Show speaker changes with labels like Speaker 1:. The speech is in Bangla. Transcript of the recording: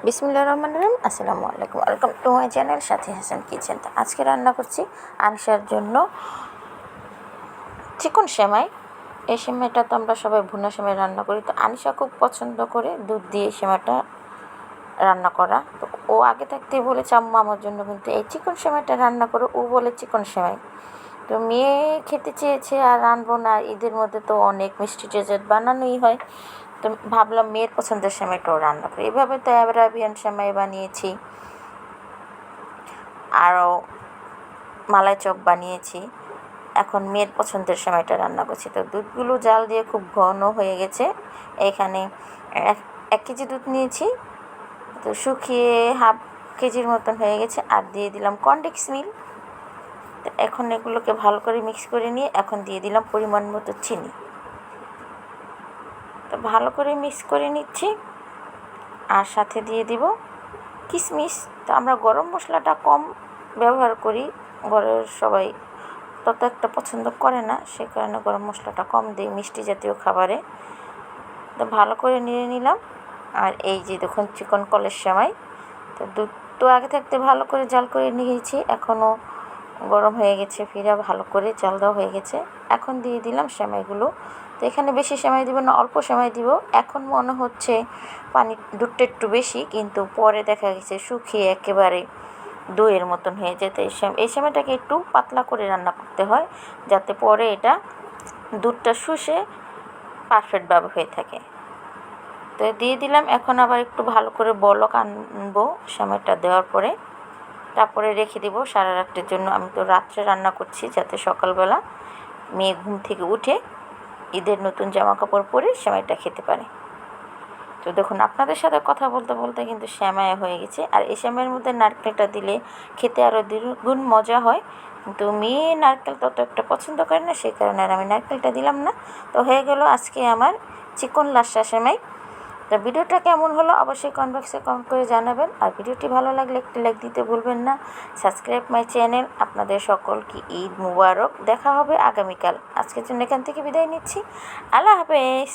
Speaker 1: বিসমিল্লাহির রহমানির রহিম। আসসালামু আলাইকুম, welcome to my channel Sathi Hasan kitchen. তো আজকে রান্না করছি আনিশার জন্য চিকন সেমাই। এই সেমাইটা তো আমরা সবাই ভুনা সেমাই রান্না করি, তো আনিশা খুব পছন্দ করে দুধ দিয়ে সেমাইটা রান্না করা। তো ও আগে থাকতেই বলেছে আম্মা আমার জন্য কিন্তু এই চিকন সেমাইটা রান্না করো, ও বলে চিকন সেমাই। তো মেয়ে খেতে চেয়েছে আর রানবো না, ঈদের মধ্যে তো অনেক মিষ্টি ডেজার্ট বানানোই হয়। তো ভাবলাম মেয়ের পছন্দের সেমাইটাও রান্না করি। এভাবে তো অ্যারাবিয়ান সেমাই বানিয়েছি, আরও মালাই চপ বানিয়েছি। এখন মেয়ের পছন্দের সেমাইটা রান্না করছি। তো দুধগুলো জাল দিয়ে খুব ঘন হয়ে গেছে। এখানে 1 কেজি দুধ নিয়েছি, তো শুকিয়ে হাফ কেজির মতন হয়ে গেছে। আর দিয়ে দিলাম কনডেন্স মিল্ক। তো এখন এগুলোকে ভালো করে মিক্স করে নিয়ে এখন দিয়ে দিলাম পরিমাণ মতো চিনি। তো ভালো করে মিক্স করে নিচ্ছি, আর সাথে দিয়ে দিব কিশমিশ। তো আমরা গরম মশলাটা কম ব্যবহার করি, ঘরের সবাই তত একটা পছন্দ করে না, সে কারণে গরম মশলাটা কম দিই মিষ্টি জাতীয় খাবারে। তো ভালো করে নিয়ে নিলাম। আর এই যে দেখুন চিকন কলের সেমাই। তো দুধ তো আগে থাকতে ভালো করে জাল করে নিয়েছি, এখনও গরম হয়ে গেছে, ফিরা ভালো করে জাল দেওয়া হয়ে গেছে। এখন দিয়ে দিলাম সেমাইগুলো। তো এখানে বেশি সেমাই দিব না, অল্প সেমাই দিব। এখন মনে হচ্ছে দুধটা একটু বেশি, কিন্তু পরে দেখা গেছে শুকিয়ে একেবারে দইয়ের মতন হয়ে যেতে। এই সেমাইটাকে একটু পাতলা করে রান্না করতে হয়, যাতে পরে এটা দুধটা শুষে পারফেক্টভাবে হয়ে থাকে। তো দিয়ে দিলাম। এখন আবার একটু ভালো করে বলক আনবো সেমাইটা দেওয়ার পরে, তারপরে রেখে দিব সারা রাতের জন্য। আমি তো রাত্রে রান্না করছি যাতে সকালবেলা মেয়ে ঘুম থেকে উঠে ঈদের নতুন জামা কাপড় পরে সেমাইটা খেতে পারে। তো দেখুন আপনাদের সাথে কথা বলতে বলতে কিন্তু সেমাই হয়ে গেছে। আর এই সেমাইয়ের মধ্যে নারকেলটা দিলে খেতে আরও দ্বিগুণ মজা হয়, কিন্তু মেয়ে নারকেল তত একটা পছন্দ করে না, সেই কারণে আর আমি নারকেলটা দিলাম না। তো হয়ে গেল আজকে আমার চিকন লাচ্ছা সেমাই। তো ভিডিওটা কেমন হলো অবশ্যই কমেন্ট বক্সে কমেন্ট করে জানাবেন। আর ভিডিওটি ভালো লাগলে একটি লাইক দিতে ভুলবেন না। Subscribe my channel. আপনাদের সকলকে ঈদ মুবারক। দেখা হবে আগামীকাল। আজকের জন্য এখান থেকে বিদায় নিচ্ছি। আল্লাহ হাফেজ।